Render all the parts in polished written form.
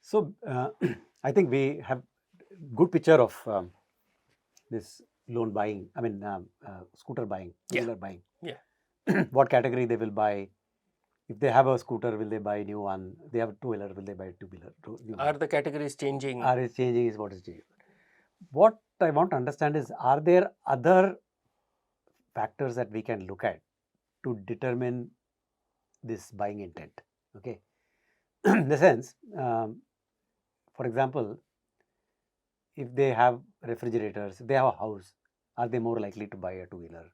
So I think we have good picture of this loan buying. I mean, scooter buying, two-wheeler buying. Yeah. What category they will buy? If they have a scooter, will they buy new one? They have a two-wheeler, will they buy two-wheeler? Are the categories changing? Are it changing? Is what is changing? What I want to understand is, are there other factors that we can look at to determine this buying intent? Okay. In the sense, for example, if they have refrigerators, if they have a house, are they more likely to buy a two-wheeler?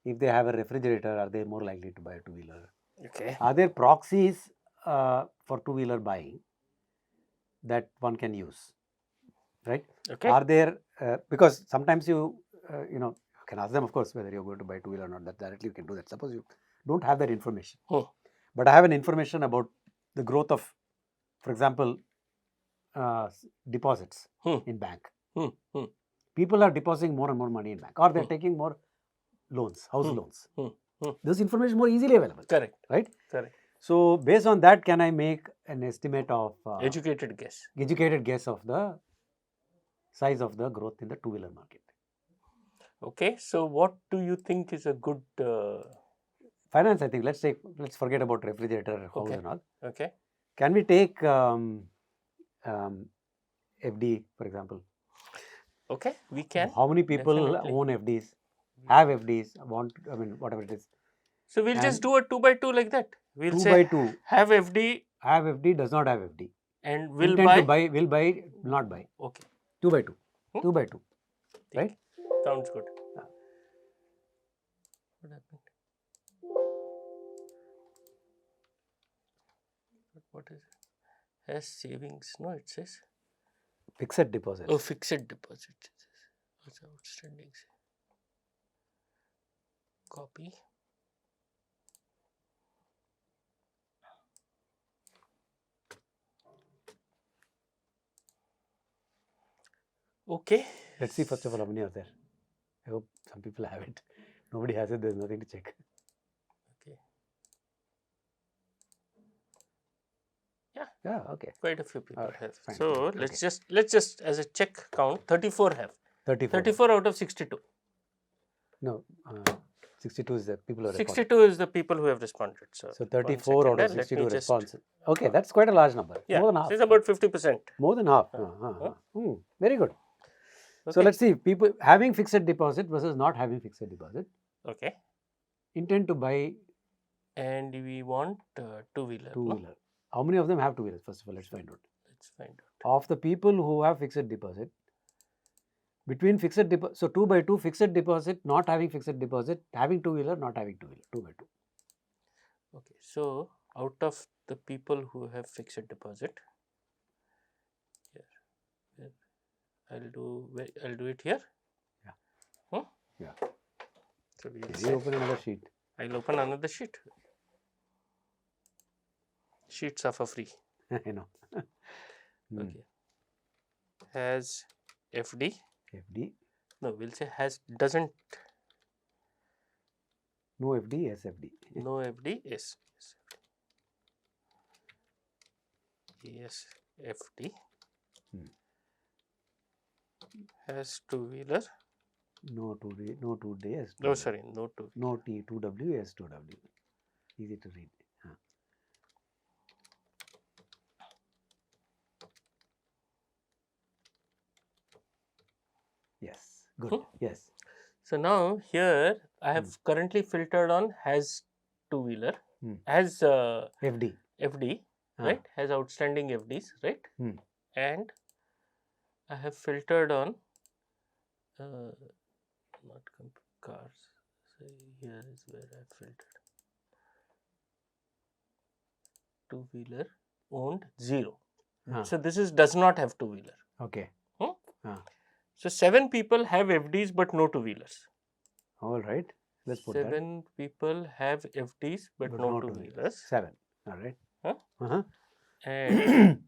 If they have a refrigerator, are they more likely to buy a two-wheeler? Okay. Are there proxies for two-wheeler buying that one can use? Right? Okay. Are there, because sometimes you can ask them, of course, whether you're going to buy two-wheeler or not. That directly you can do that. Suppose you don't have that information, but I have an information about the growth of, for example, deposits in bank. People are depositing more and more money in bank, or they're taking more loans, house loans. This information is more easily available. Correct. Right? Correct. So based on that, can I make an estimate of Educated guess of the size of the growth in the two-wheeler market? Okay. So what do you think is a good finance? I think let's forget about refrigerator, house and all. Okay. Can we take FD, for example? Okay, we can. How many people definitely own FDs, have FDs, whatever it is? So we'll just do a 2 by 2 like that. We'll 2 say by 2. have FD Have FD, does not have FD. and will Intend buy. to buy, will buy, not buy. Okay. 2 by 2. 2 by 2. Right? Sounds good. What happened? What is it? Has savings? No, it says Fixed deposit. oh, fixed deposit. What's outstanding? Copy. Okay. Let's see first of all how many are there. I hope some people have it. Nobody has it. There's nothing to check. Okay. Yeah. Okay. Quite a few people Right, have. fine, So fine, let's just as a check count. 34 have. 34. 34 out of 62. No. 62 is the people who responded. 62 is the people who have responded. So 34 out of 62 responses. Okay, that's quite a large number. Yeah, more than half. It's about 50%. More than half. Very good. Okay. So let's see, people having fixed deposit versus not having fixed deposit. Okay. Intend to buy. And we want two-wheeler. Two-wheeler. No? How many of them have two-wheelers? First of all, let's find out. Let's find out. Of the people who have fixed deposit, between fixed deposit, so 2 by 2, fixed deposit, not having fixed deposit, having two-wheeler, not having two-wheeler, 2 by 2. Okay, so out of the people who have fixed deposit, here, I'll do it here. Yeah. Yeah. So we'll open another sheet. I'll open another sheet. Sheets are for free. I know. Okay. Has FD. FD. No, we'll say has doesn't. No FD, yes FD. No FD, yes. Yes, FD. Has two-wheeler. No 2D, no 2D, yes. No, sorry, no 2. No T, 2W, yes 2W. Easy to read. Yes, good. Yes. So now here I have currently filtered on has two-wheeler, has FD, right? Has outstanding FDs, right? And I have filtered on not cars. So here is where I filtered. Two-wheeler owned 0. So this is does not have two-wheeler. Okay. So 7 people have FDs but no two-wheelers. All right. Let's put 7 people have FDs but no two-wheelers. 7. All right. And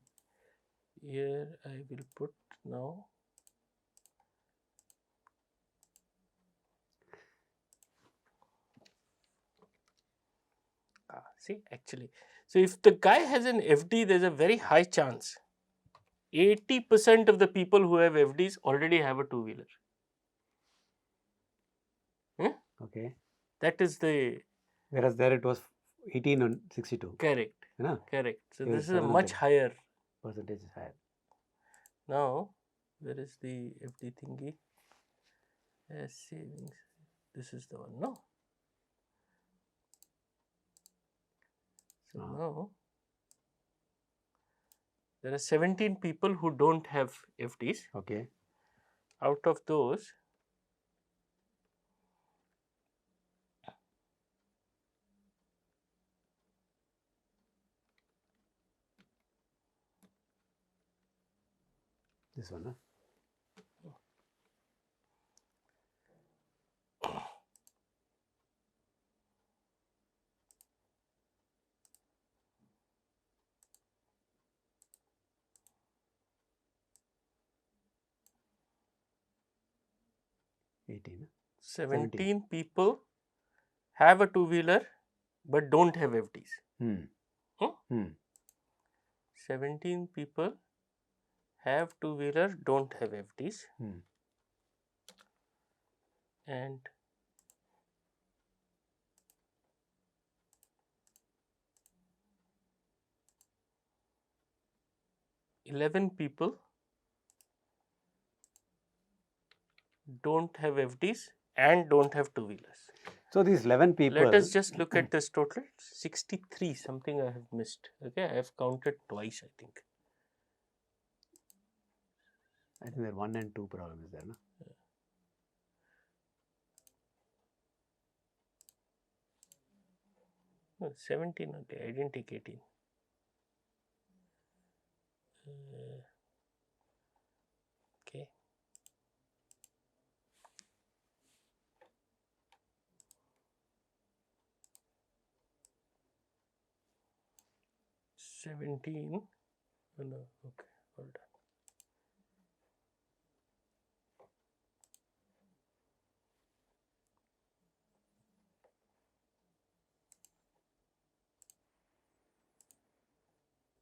here I will put now. See, actually, So if the guy has an FD, there's a very high chance 80% of the people who have FDs already have a two-wheeler. Okay. That is the Whereas there it was 18 on 62. correct. No? Correct. So Here this is is a much 700. higher. Percentage is higher. Now, where is the FD thingy? Savings. This is the one, no? So now, there are 17 people who don't have FDs. Okay. Out of those, This one, huh? Huh? 18. 17 people have a two-wheeler but don't have FDs. Hmm. 17 people have two-wheeler, don't have FDs. And 11 people don't have FDs and don't have two-wheelers. So these 11 people. Let us just look at this total. 63, something I have missed. Okay, I have counted twice, I think. I think there are 1 and 2 problem is there, no? No, 17 only. I didn't take 18. Okay. $17. Oh, no, okay, hold on.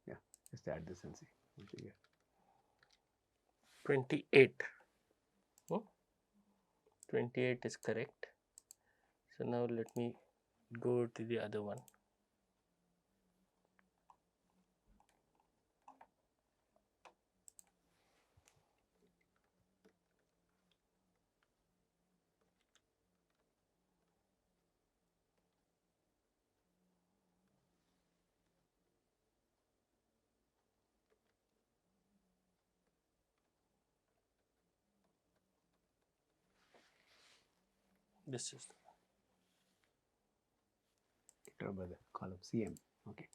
Yeah, just add this and see. 28. 28 is correct. So now let me go to the other one. This is the by the column CM. Okay.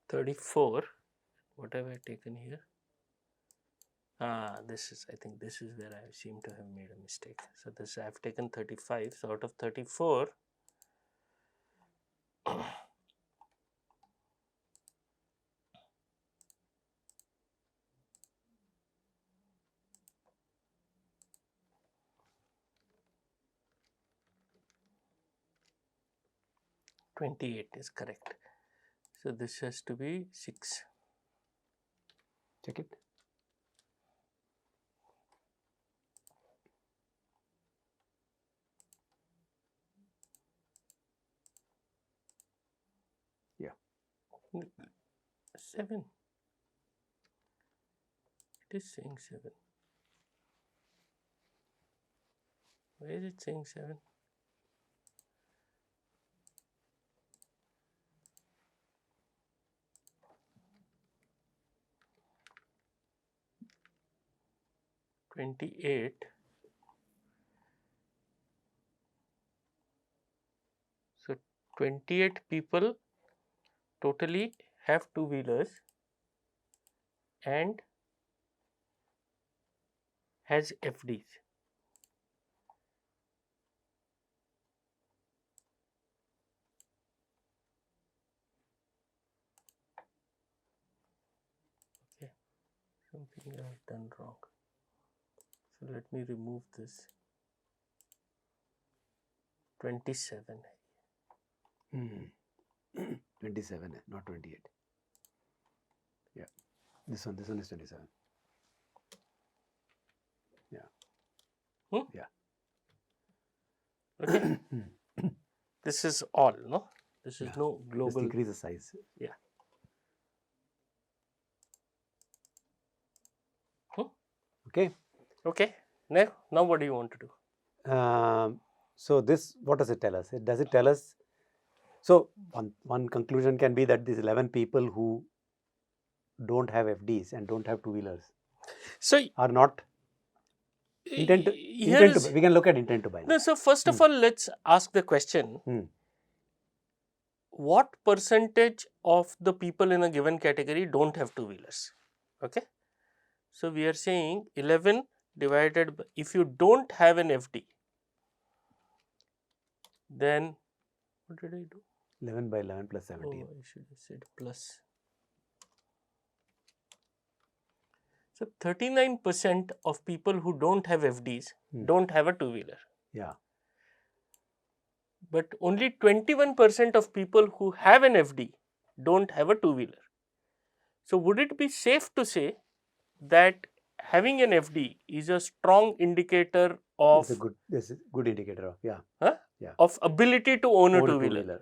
$34. What have I taken here? This is, I think this is where I seem to have made a mistake. So this I have taken 35. So out of 34, $28 is correct. So this has to be 6. Check it. Yeah. 7. It is saying 7. Why is it saying 7? $28. So 28 people totally have two-wheelers and has FDs. Okay, something I have done wrong. So let me remove this. 27. 27, not 28. Yeah, this one is 27. Yeah. Hmm? Yeah. Okay. This is all, no? This is Yeah. no Just global. increase the size. Yeah. Hmm? Okay. Okay. Now what do you want to do? So this, what does it tell us? Does it tell us? So one conclusion can be that these 11 people who don't have FDs and don't have two-wheelers So are not intent to buy. We can look at intent to buy. No, so first of all, let's ask the question: what percentage of the people in a given category don't have two-wheelers? Okay. So we are saying 11 divided by, if you don't have an FD, then what did I do? 11 by 11 plus 17. Oh, I should have said plus. So 39% of people who don't have FDs don't have a two-wheeler. Yeah. But only 21% of people who have an FD don't have a two-wheeler. So would it be safe to say that having an FD is a strong indicator of This is a good indicator of of ability to own a two-wheeler?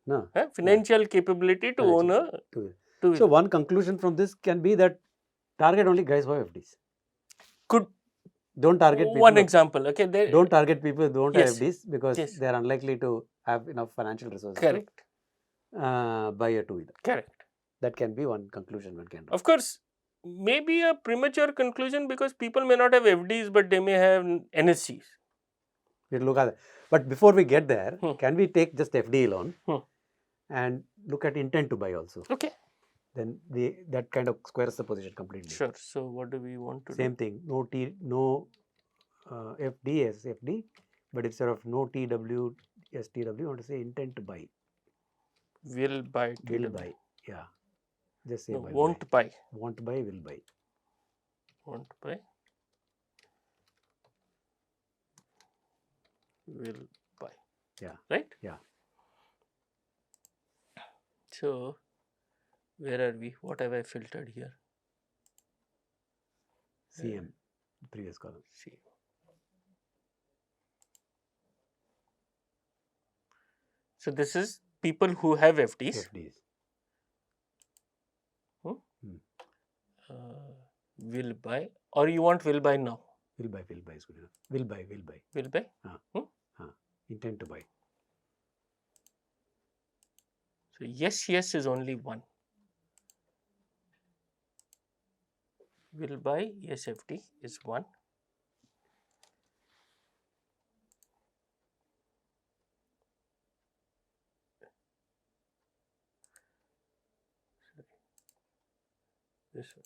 No. Financial capability to own a two-wheeler. So one conclusion from this can be that target only guys who have FDs. Don't target people. One example, okay. Don't target people who don't Yes. have FDs because Yes. they are unlikely to have enough financial resources Correct. to buy a two-wheeler. Correct. That can be one conclusion one can draw. Of course, maybe a premature conclusion because people may not have FDs but they may have NSCs. We'll look at that. But before we get there, can we take just FD alone and look at intent to buy also? Okay. Then that kind of squares the position completely. Sure. So what do we want to do? Same thing. No FD as FD, but instead of no TW as TW, we want to say intent to buy. Will buy. Will buy. Yeah. Just say no, won't buy. Won't buy. Will buy. Won't buy. Will buy. Yeah. Right? Yeah. So where are we? What have I filtered here? CM, previous column. CM. So this is people who have FDs. Will buy, or you want will buy now? Will buy is good enough. Will buy. Will buy? Intent to buy. So yes is only one. Will buy, yes FD is one. This one.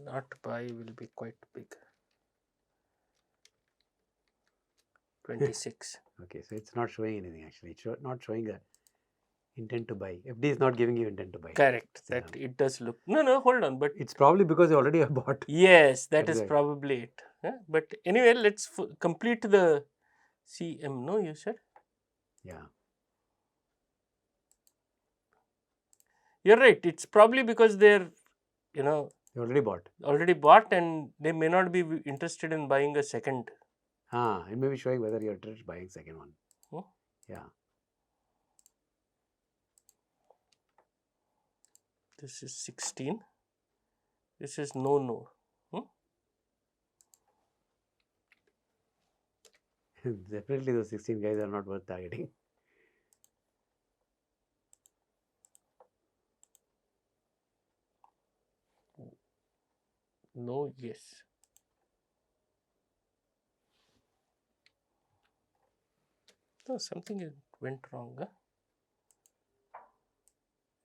Not buy will be quite big. 26. Okay, so it's not showing anything actually. It's not showing a intent to buy. FD is not giving you intent to buy. Correct. That it does look. No, hold on. But it's probably because you already have bought. Yes, that is probably it. But anyway, let's complete the CM. No, you said? Yeah. You're right. It's probably because they're, They already bought. And they may not be interested in buying a second. It may be showing whether you're interested in buying second one. Yeah. This is 16. This is no. Definitely those 16 guys are not worth targeting. No, yes. No, something went wrong.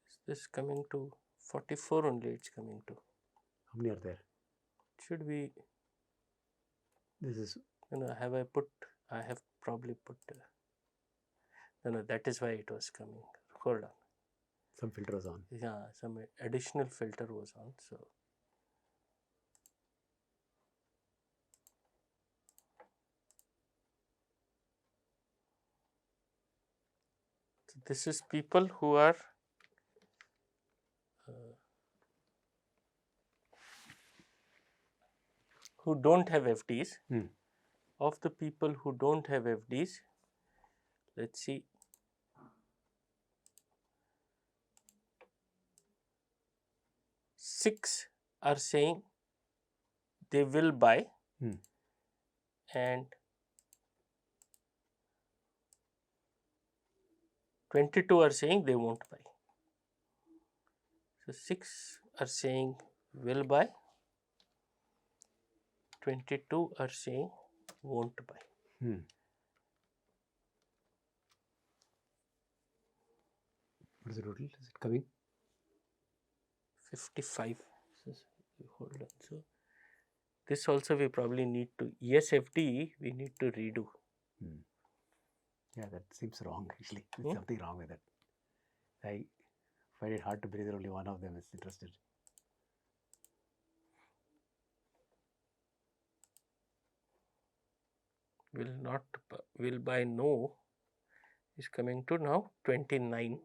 Is this coming to 44 only? It's coming to. How many are there? Should be. This is. I have probably put. No, that is why it was coming. Hold on. Some filter was on. Yeah, some additional filter was on. So. this is people who are who don't have FDs. Of the people who don't have FDs, let's see. Six are saying they will buy, and 22 are saying they won't buy. So 6 are saying will buy, 22 are saying won't buy. What is the total? Is it coming? 55. Hold on. So this also we probably need to, yes, FD, we need to redo. Yeah, that seems wrong actually. There's something wrong with that. I find it hard to believe that only one of them is interested. Will buy no is coming to now 29.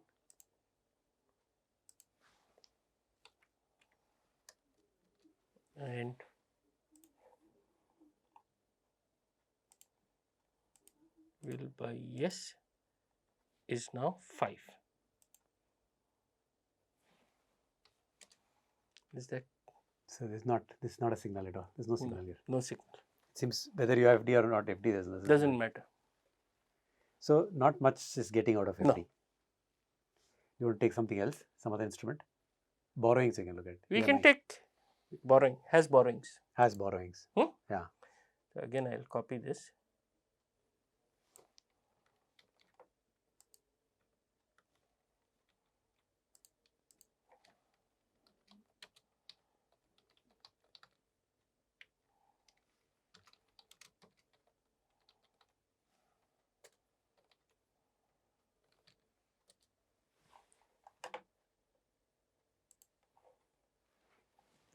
And will buy yes is now 5. Is that? So this is not a signal at all. There's no signal here. No signal. It seems whether you have FD or not FD doesn't matter. So not much is getting out of FD. No. You want to take something else, some other instrument? Borrowings you can look at. We can take borrowing, has borrowings. Has borrowings. Yeah. So again, I'll copy this.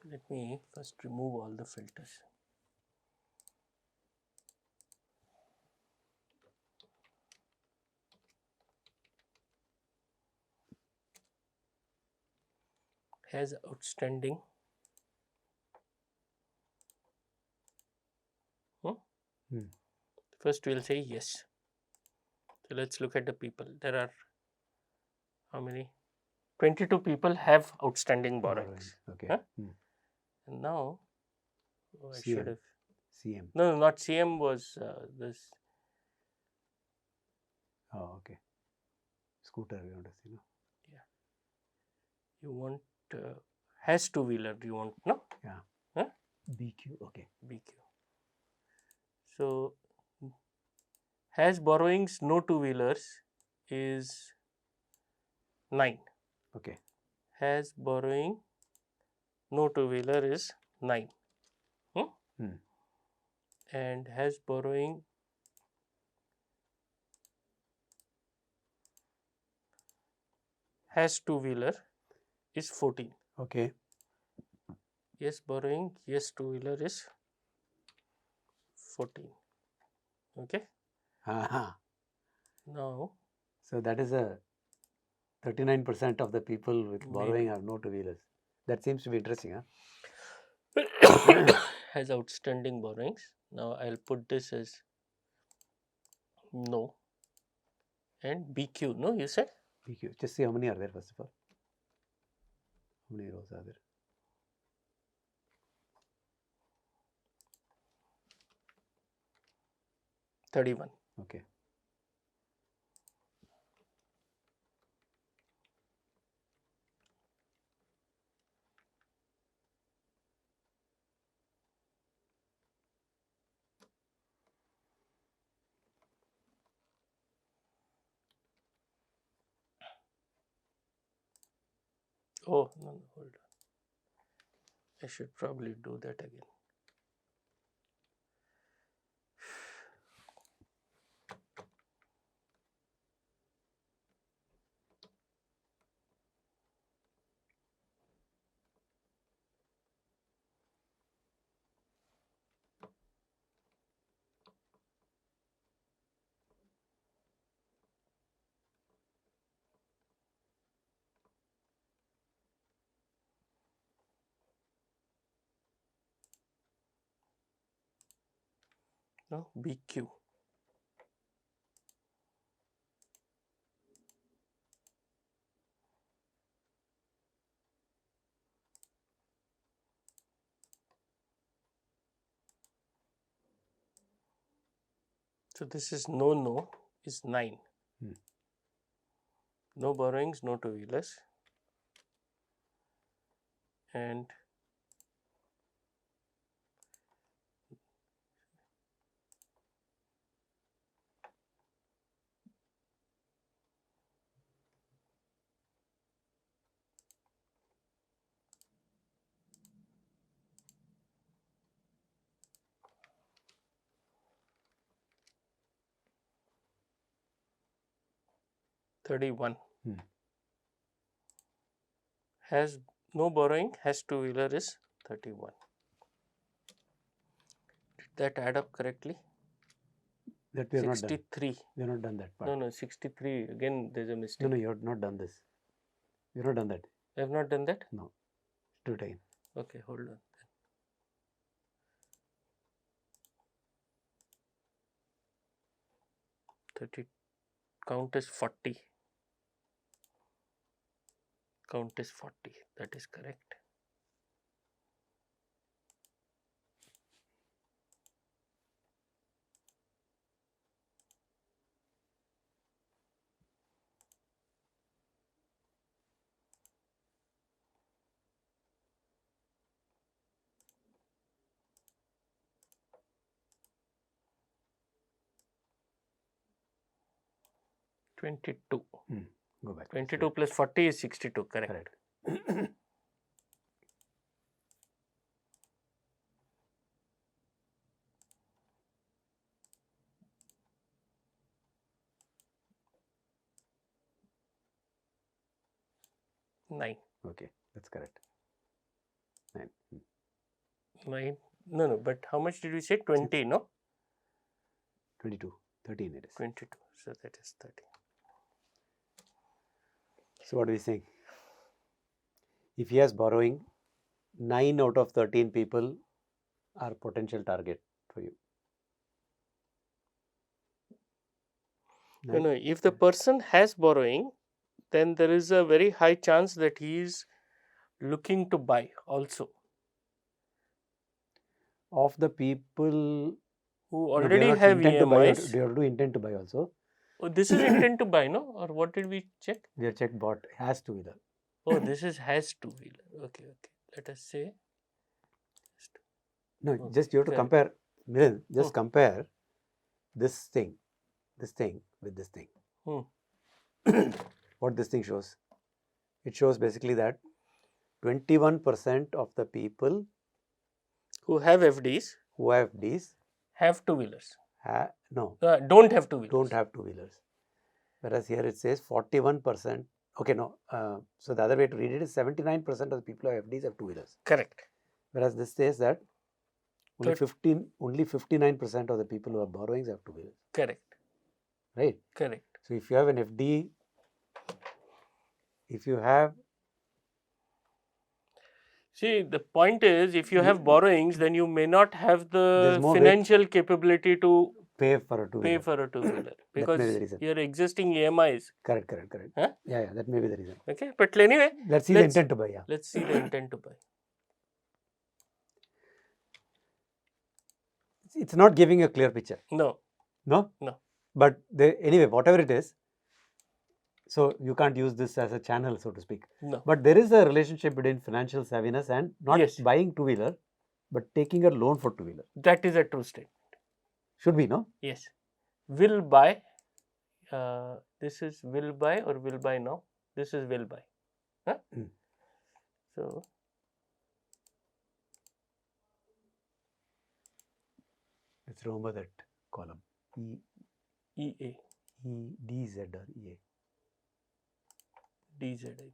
Let me first remove all the filters. Has outstanding. First we'll say yes. So let's look at the people. There are how many? 22 people have outstanding borrowings. Okay. Huh? And now I CM. should have. CM. No, not CM was this. Oh, okay. Scooter, you want to see, no? Yeah. You want has two-wheeler. Do you want no? Yeah. Huh? BQ. Okay. BQ. So has borrowings no two-wheelers is 9. Okay. Has borrowing no two-wheeler is 9. And has borrowing has two-wheeler is 14. Okay. Yes, borrowing, yes, two-wheeler is 14. Okay. Now. So that is a 39% of the people with borrowing have no two-wheelers. That seems to be interesting, huh? Has outstanding borrowings. Now I'll put this as no. And BQ, no, you said? BQ. Just see how many are there first of all. How many rows are there? $31. Okay. Oh, no, hold on. I should probably do that again. No, BQ. So this is no is 9. No borrowings, no two-wheelers. And $31. Has no borrowing, has two-wheeler is 31. Did that add up correctly? That we have not done. 63. We have not done that part. No, 63. Again, there's a mistake. No, you have not done this. We have not done that. I have not done that? No. Do it again. Okay, hold on. 30. Count is 40. Count is 40. That is correct. $22. Go back. 22 plus 40 is 62. Correct. Correct. 9. Okay, that's correct. 9. 9. No, but how much did we say? 20, no? 22. 13 it is. 22. So that is 30. So what are we saying? If he has borrowing, 9 out of 13 people are potential target for you. No, if the person has borrowing, then there is a very high chance that he is looking to buy also. Of the people who they already not have intent to buy, EMIs. they do intent to buy also. Oh, this is intent to buy, no? Or what did we check? We have checked bought has to either. Oh, this is has two-wheeler. Okay. Let us say. No, Okay, just you have to correct. compare. Milan, just compare this thing with this thing. What this thing shows? It shows basically that 21% of the people Who have FDs who have these have two-wheelers. Don't have two-wheelers. Don't have two-wheelers. Whereas here it says 41%. Okay, no. So the other way to read it is 79% of the people who have FDs have two-wheelers. Correct. Whereas this says that only 59% of the people who have borrowings have two-wheelers. Correct. Right? Correct. So if you have an FD, if you have... See, the point is, if you have borrowings, then you may not have the financial capability to pay for a two-wheeler. Because that may be the reason. Your existing EMIs. Correct. Huh? Yeah, that may be the reason. Okay, but anyway, let's see the intent to buy. Yeah. Let's see the intent to buy. It's not giving a clear picture. No. But anyway, whatever it is, so you can't use this as a channel, so to speak. No. But there is a relationship between financial savviness and not Yes. buying two-wheeler, but taking a loan for two-wheeler. That is a true statement. Should be, no? Yes. Will buy. This is will buy or will buy now. This is will buy. Huh? So. Let's remember that column. EA. DZ or EA. DZ.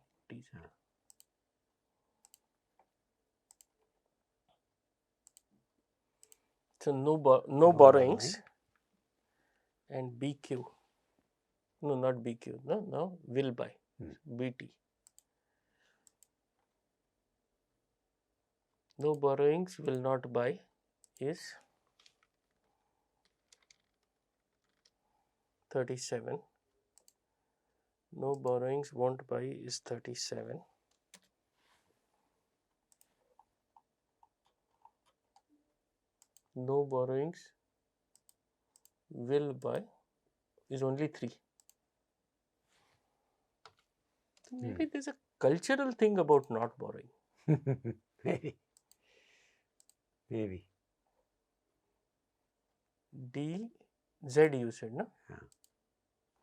So no borrowings. And BQ. No, not BQ. No, will buy. BT. No borrowings, will not buy is 37. No borrowings, won't buy is 37. No borrowings, will buy is only 3. So maybe there's a cultural thing about not borrowing. Maybe. Maybe. D, Z you said, no?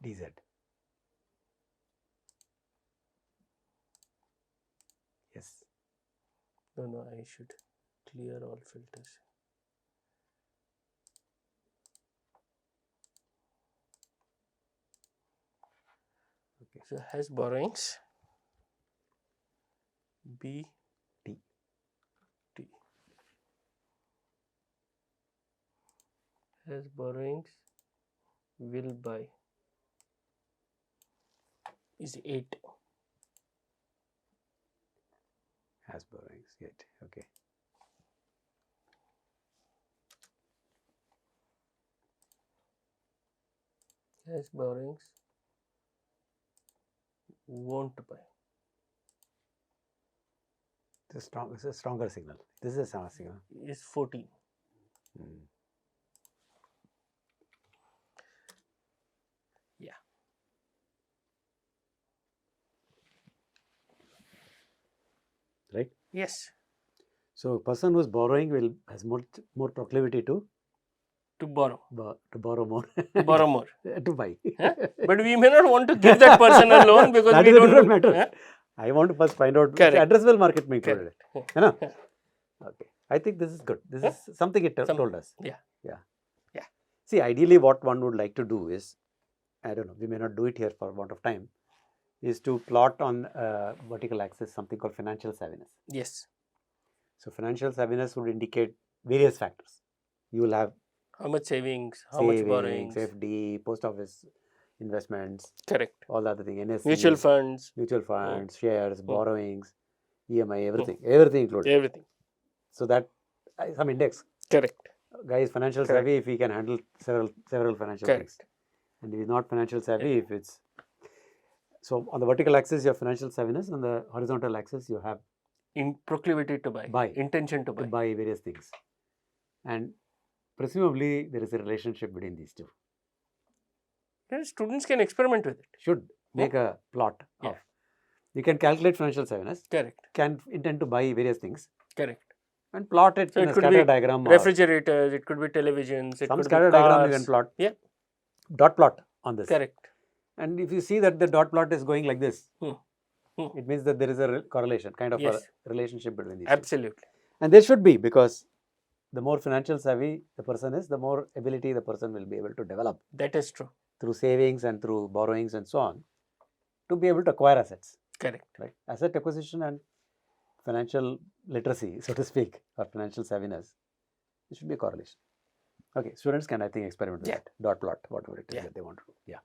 DZ. Yes. No, I should clear all filters. Okay. So has borrowings. B, T. T. Has borrowings, will buy is 8. Has borrowings yet. Okay. Has borrowings, won't buy. It's a stronger signal. This is a stronger signal. Is 14. Yeah. Right? Yes. So a person who's borrowing has more proclivity to borrow. To borrow more. Borrow more. To buy. Huh? But we may not want to give that person a loan because that we is a don't different know. matter. Huh? I want to first find out which Correct. addressable market may include Correct. it. You know? Okay. I think this is good. This is something it told us. Yeah. See, ideally what one would like to do is, I don't know, we may not do it here for want of time, is to plot on vertical axis something called financial savviness. Yes. So financial savviness would indicate various factors. You will have how much savings, how much borrowings, FD, post office investments, correct, all the other thing, NSC, mutual funds, shares, borrowings, EMI, everything included. Everything. So that some index. Correct. Guy is financial savvy if he can handle several financial things. And if he is not financial savvy, if it's so on the vertical axis you have financial savviness, on the horizontal axis you have proclivity to buy, intention to buy various things, and presumably there is a relationship between these two. Students can experiment with it. Should make a plot of. You can calculate financial savviness. Correct. Can intend to buy various things. Correct. And plot it in a scatter diagram. Refrigerators, it could be televisions, it some could scatter be cars. diagram you can plot. Yeah. Dot plot on this. Correct. And if you see that the dot plot is going like this, it means that there is a correlation, kind of a relationship between these. Absolutely. Two. And there should be, because the more financial savvy the person is, the more ability the person will be able to develop. That is true. Through savings and through borrowings and so on, to be able to acquire assets. Correct. Right? Asset acquisition and financial literacy, so to speak, or financial savviness, there should be a correlation. Okay, students can, I think, experiment with that. Dot plot, whatever it is that they want to do. Yeah.